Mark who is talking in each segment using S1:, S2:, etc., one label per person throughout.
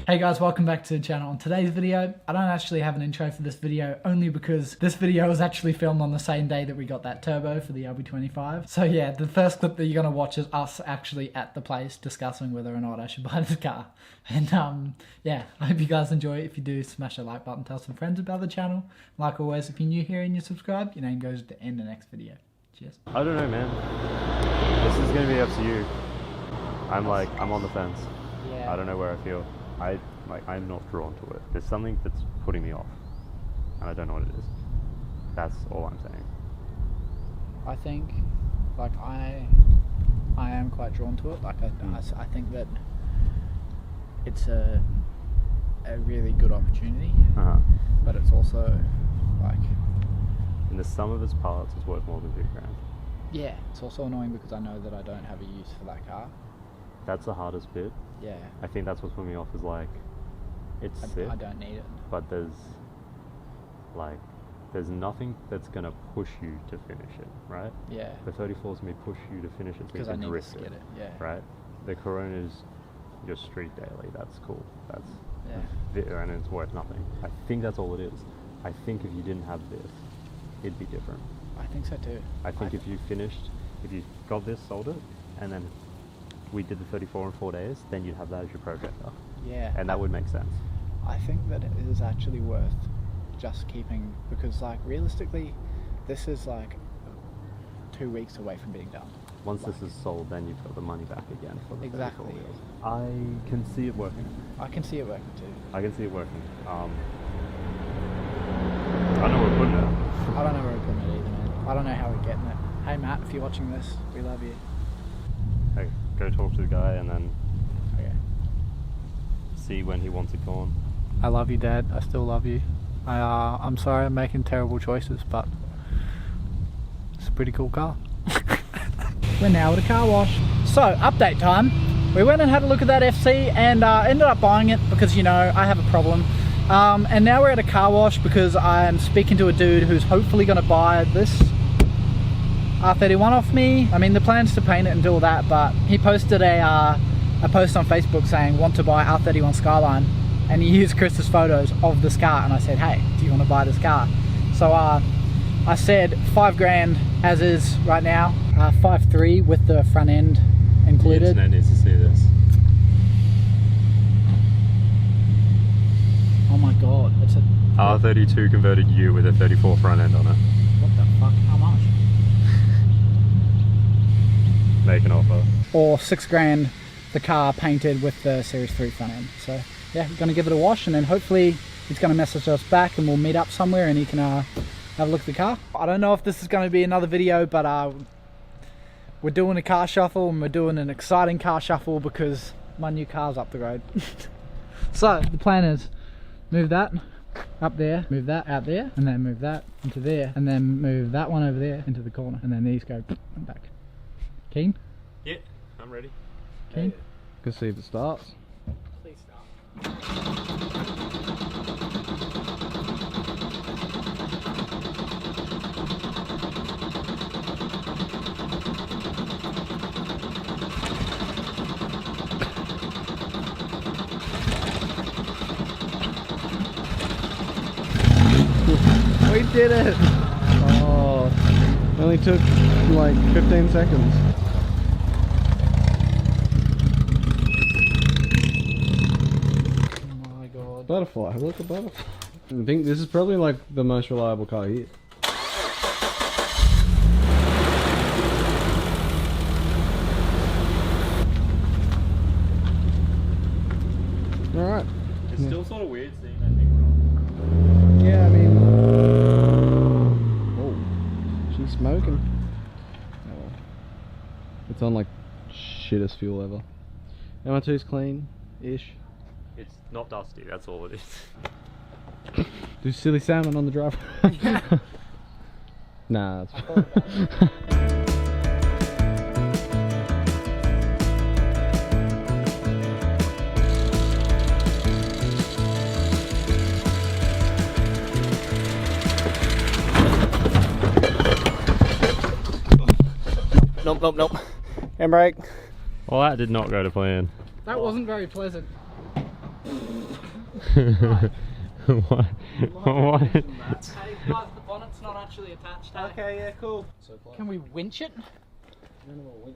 S1: Hey guys, welcome back to the channel. In today's video, I don't actually have an intro for this video, only because this video was actually filmed on the same day that we got that turbo for the RB25. So yeah, the first clip that you're gonna watch is us actually at the place discussing whether or not I should buy this car. And yeah, I hope you guys enjoy it. If you do, smash the like button, tell some friends about the channel. Like always, if you're new here and you subscribe, your name goes at the end of the next video. Cheers.
S2: I don't know, man. This is gonna be up to you. I'm on the fence.
S1: Yeah.
S2: I don't know where I feel. I'm not drawn to it. There's something that's putting me off, and I don't know what it is. That's all I'm saying.
S1: I think, like, I am quite drawn to it. Like, I think that it's a really good opportunity, but it's also like,
S2: in the sum of its parts, it's worth more than $2 grand.
S1: Yeah, it's also annoying because I know that I don't have a use for that car.
S2: That's the hardest bit.
S1: Yeah.
S2: I think that's what's putting me off, is like, it's sick,
S1: I don't need it.
S2: but there's nothing that's gonna push you to finish it, right?
S1: Yeah.
S2: The 34s may push you to finish it,
S1: Because I need to get it. Yeah.
S2: Right? The Corona's your street daily. That's cool. That's and it's worth nothing. I think that's all it is. I think if you didn't have this, it'd be different.
S1: I think so too.
S2: I think if you got this, sold it, and then we did the 34 in 4 days, then you'd have that as your projector.
S1: Yeah.
S2: And that would make sense.
S1: I think that it is actually worth just keeping, because like realistically, this is like 2 weeks away from being done.
S2: Once this is sold, then you've got the money back again for the 34
S1: Exactly.
S2: wheels. I can see it working.
S1: I can see it working too.
S2: I can see it working. I don't know where we're putting it.
S1: I don't know where we're putting it either, man. I don't know how we're getting it. Hey Matt, if you're watching this, we love you.
S2: Hey, go talk to the guy and then
S1: Okay.
S2: see when he wants it gone.
S1: I love you, Dad. I still love you. I'm sorry I'm making terrible choices, but it's a pretty cool car. We're now at a car wash. So, update time. We went and had a look at that FC and ended up buying it because, you know, I have a problem. And now we're at a car wash because I'm speaking to a dude who's hopefully going to buy this R31 off me. I mean, the plan's to paint it and do all that, but he posted a post on Facebook saying, want to buy R31 Skyline, and he used Chris's photos of this car, and I said, hey, do you want to buy this car? So I said $5 grand as is right now, 5.3 with the front end included.
S2: The internet needs to see this.
S1: Oh my god, it's a
S2: R32 converted U with a 34 front end on it.
S1: what the fuck, how much?
S2: Make an offer.
S1: Or $6 grand the car painted with the Series 3 front end. So yeah, we're gonna give it a wash, and then hopefully he's gonna message us back and we'll meet up somewhere and he can have a look at the car. I don't know if this is gonna be another video, but we're doing a car shuffle, and we're doing an exciting car shuffle because my new car's up the road. So the plan is move that up there, move that out there, and then move that into there, and then move that one over there into the corner, and then these go back. Keen?
S2: Yeah, I'm ready.
S1: Keen?
S3: Can see if it starts.
S1: Please start.
S3: We did it! Oh, it only took like 15 seconds.
S1: Oh my god.
S3: Butterfly, look at butterfly. I think this is probably like the most reliable car here. Alright.
S2: It's still sort of weird seeing that thing run.
S3: Yeah, I mean... Oh, she's smoking. Oh. It's on like shittest fuel ever. MR2's clean-ish.
S2: It's not dusty, that's all it is.
S3: Do silly salmon on the drive. Nah, it's fine.
S4: nope. Handbrake.
S2: Well, that did not go to plan.
S1: That wasn't very pleasant.
S2: What? What?
S1: Hey guys, the bonnet's not actually attached.
S4: Okay, yeah, cool.
S1: Can we winch it?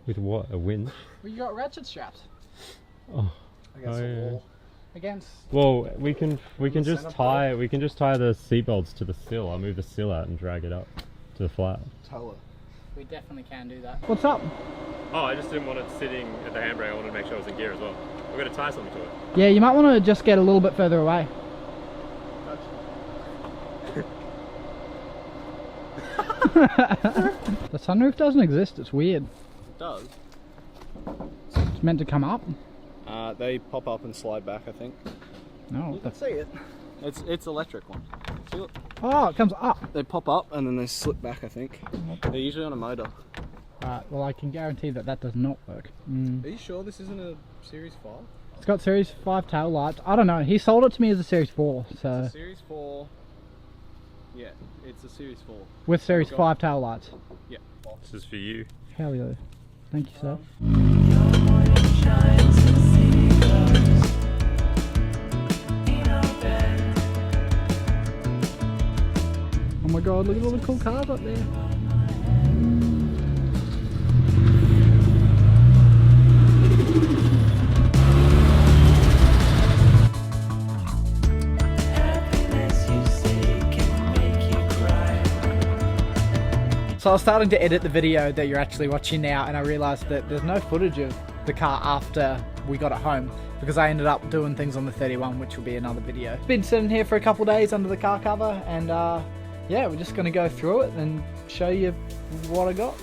S2: With what? A winch?
S1: Well, you got ratchet straps.
S2: Oh.
S4: Against the wall.
S1: Against.
S2: Well, we can just tie the seatbelts to the sill. I'll move the sill out and drag it up to the flat.
S4: Tow it.
S1: We definitely can do that. What's up?
S2: Oh, I just didn't want it sitting at the handbrake. I wanted to make sure it was in gear as well. We're going to tie something to it.
S1: Yeah, you might want to just get a little bit further away. The sunroof doesn't exist, it's weird.
S4: It does.
S1: It's meant to come up.
S4: They pop up and slide back, I think.
S1: No,
S4: You can see it. It's electric one. See it?
S1: oh, it comes up.
S4: They pop up and then they slip back, I think. They're usually on a motor.
S1: Well, I can guarantee that that does not work.
S4: Are you sure this isn't a Series 5?
S1: It's got Series 5 tail lights. I don't know. He sold it to me as a Series 4, so
S4: It's a Series 4. Yeah, it's a Series 4.
S1: with Series 5 tail lights.
S4: Yeah.
S2: This is for you.
S1: Hell yeah. Thank you, sir. Oh my god, look at all the cool cars up there. So I was starting to edit the video that you're actually watching now, and I realised that there's no footage of the car after we got it home because I ended up doing things on the 31, which will be another video. It's been sitting here for a couple days under the car cover, and yeah, we're just going to go through it and show you what I got.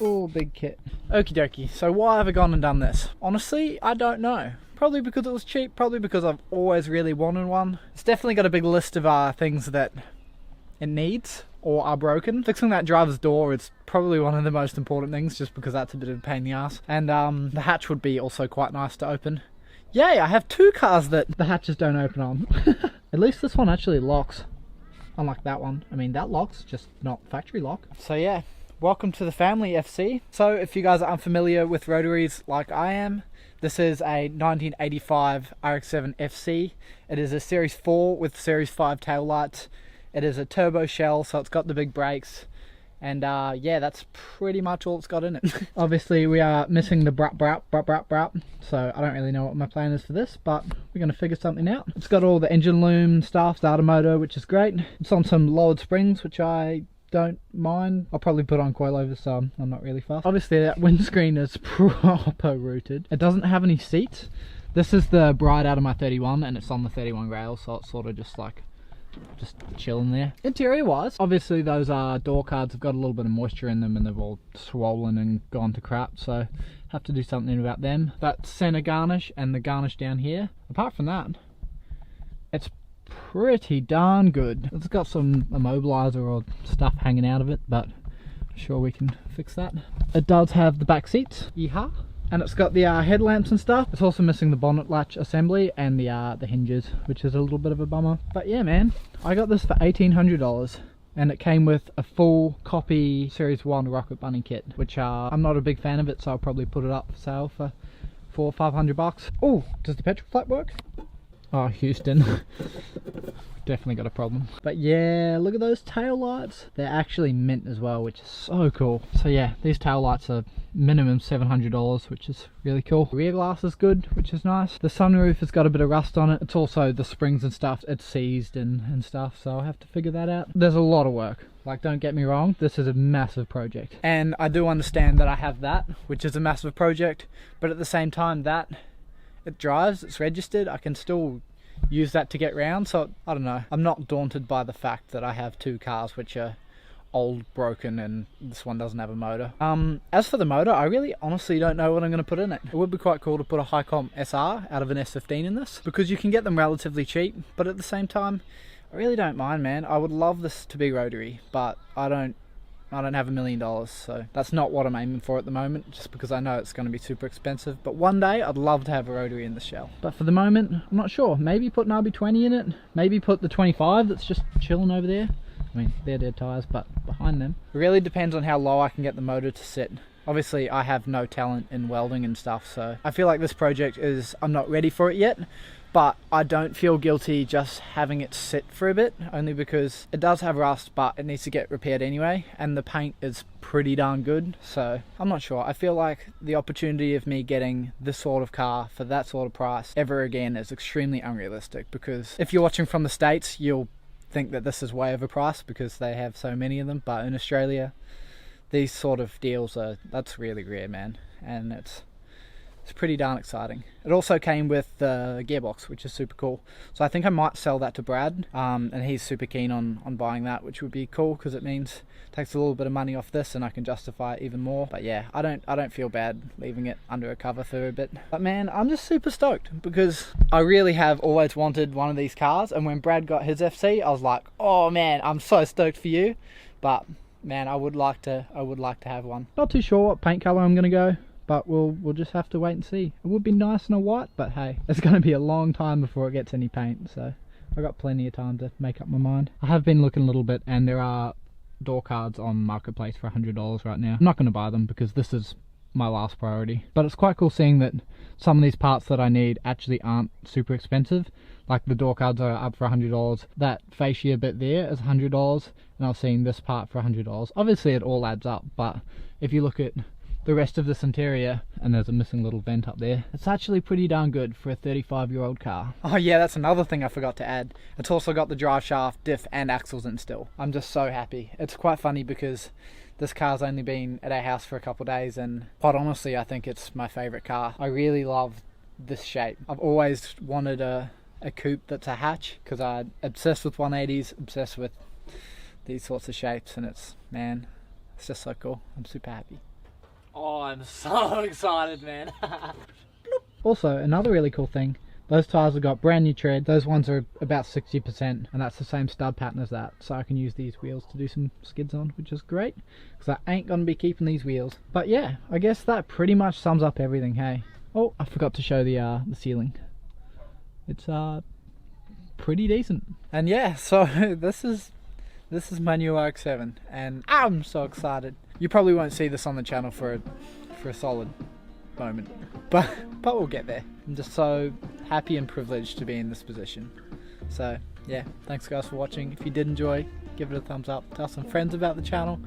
S1: Oh, big kit. Okie dokie, so why have I gone and done this? Honestly, I don't know. Probably because it was cheap, probably because I've always really wanted one. It's definitely got a big list of things that it needs or are broken. Fixing that driver's door is probably one of the most important things, just because that's a bit of a pain in the ass. And the hatch would be also quite nice to open. Yay, I have two cars that the hatches don't open on. At least this one actually locks, unlike that one. I mean, that locks, just not factory lock. So yeah. Welcome to the family, FC. So if you guys are unfamiliar with rotaries like I am, this is a 1985 RX-7 FC. It is a Series 4 with Series 5 tail lights. It is a turbo shell, so it's got the big brakes. And yeah, that's pretty much all it's got in it. Obviously we are missing the brap, so I don't really know what my plan is for this, but we're going to figure something out. It's got all the engine loom stuff, starter motor, which is great. It's on some lowered springs, which I don't mind. I'll probably put on coilovers, so I'm not really fast. Obviously that windscreen is proper rooted. It doesn't have any seats. This is the bride out of my 31 and it's on the 31 rail, so it's sort of just chilling there. Interior wise, obviously those door cards have got a little bit of moisture in them and they've all swollen and gone to crap, so have to do something about them. That center garnish and the garnish down here, apart from that, it's pretty darn good. It's got some immobilizer or stuff hanging out of it, but I'm sure we can fix that. It does have the back seats, yeehaw, and it's got the headlamps and stuff. It's also missing the bonnet latch assembly and the hinges, which is a little bit of a bummer. But yeah, man, I got this for $1,800 and it came with a full copy Series 1 Rocket Bunny kit, which I'm not a big fan of it, so I'll probably put it up for sale for $400 or $500. Oh, does the petrol flap work? Oh, Houston. Definitely got a problem. But yeah, look at those tail lights. They're actually mint as well, which is so cool. So yeah, these tail lights are minimum $700, which is really cool. Rear glass is good, which is nice. The sunroof has got a bit of rust on it. It's also the springs and stuff, it's seized and stuff, so I'll have to figure that out. There's a lot of work. Like, don't get me wrong, this is a massive project. And I do understand that I have that, which is a massive project, but at the same time that it drives, it's registered, I can still use that to get round. So I don't know, I'm not daunted by the fact that I have two cars which are old, broken, and this one doesn't have a motor. As for the motor, I really honestly don't know what I'm going to put in it. It would be quite cool to put a high comp SR out of an S15 in this, because you can get them relatively cheap, but at the same time I really don't mind, man. I would love this to be rotary, but I don't have $1 million, so that's not what I'm aiming for at the moment, just because I know it's going to be super expensive. But one day I'd love to have a rotary in the shell. But for the moment, I'm not sure. Maybe put an RB20 in it, maybe put the 25 that's just chilling over there. I mean, they're dead tyres, but behind them. It really depends on how low I can get the motor to sit. Obviously, I have no talent in welding and stuff, so I feel like this project I'm not ready for it yet. But I don't feel guilty just having it sit for a bit, only because it does have rust, but it needs to get repaired anyway, and the paint is pretty darn good, so I'm not sure. I feel like the opportunity of me getting this sort of car for that sort of price ever again is extremely unrealistic, because if you're watching from the States, you'll think that this is way overpriced because they have so many of them, but in Australia, these sort of deals that's really rare, man, and it's pretty darn exciting. It also came with the gearbox, which is super cool, so I think I might sell that to Brad, and he's super keen on buying that, which would be cool because it means it takes a little bit of money off this and I can justify it even more. But yeah, I don't feel bad leaving it under a cover for a bit. But man, I'm just super stoked because I really have always wanted one of these cars, and when Brad got his FC, I was like, oh man, I'm so stoked for you. But man, I would like to have one. Not too sure what paint color I'm gonna go, but we'll just have to wait and see. It would be nice in a white, but hey, it's going to be a long time before it gets any paint, so I got plenty of time to make up my mind. I have been looking a little bit, and there are door cards on Marketplace for $100 right now. I'm not going to buy them because this is my last priority, but it's quite cool seeing that some of these parts that I need actually aren't super expensive. Like the door cards are up for $100, that fascia bit there is $100, and I've seen this part for $100. Obviously it all adds up, but if you look at the rest of this interior, and there's a missing little vent up there, it's actually pretty darn good for a 35-year-old car. Oh yeah, that's another thing I forgot to add. It's also got the drive shaft, diff and axles in still. I'm just so happy. It's quite funny because this car's only been at our house for a couple of days, and quite honestly I think it's my favourite car. I really love this shape. I've always wanted a coupe that's a hatch because I'm obsessed with 180s, obsessed with these sorts of shapes, and it's just so cool. I'm super happy. Oh, I'm so excited, man. Also, another really cool thing, those tyres have got brand new tread. Those ones are about 60%, and that's the same stud pattern as that, so I can use these wheels to do some skids on, which is great because I ain't gonna be keeping these wheels. But yeah, I guess that pretty much sums up everything. Hey, oh, I forgot to show the ceiling. It's pretty decent. And yeah, so this is my new RX-7, and I'm so excited. You probably won't see this on the channel for a solid moment, but we'll get there. I'm just so happy and privileged to be in this position. So yeah, thanks guys for watching. If you did enjoy, give it a thumbs up, tell some friends about the channel.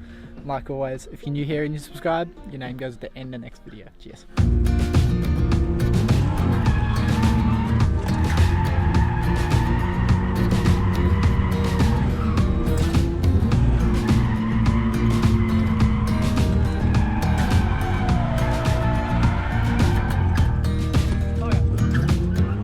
S1: Like always, if you're new here and you subscribe, your name goes at the end of the next video. Cheers.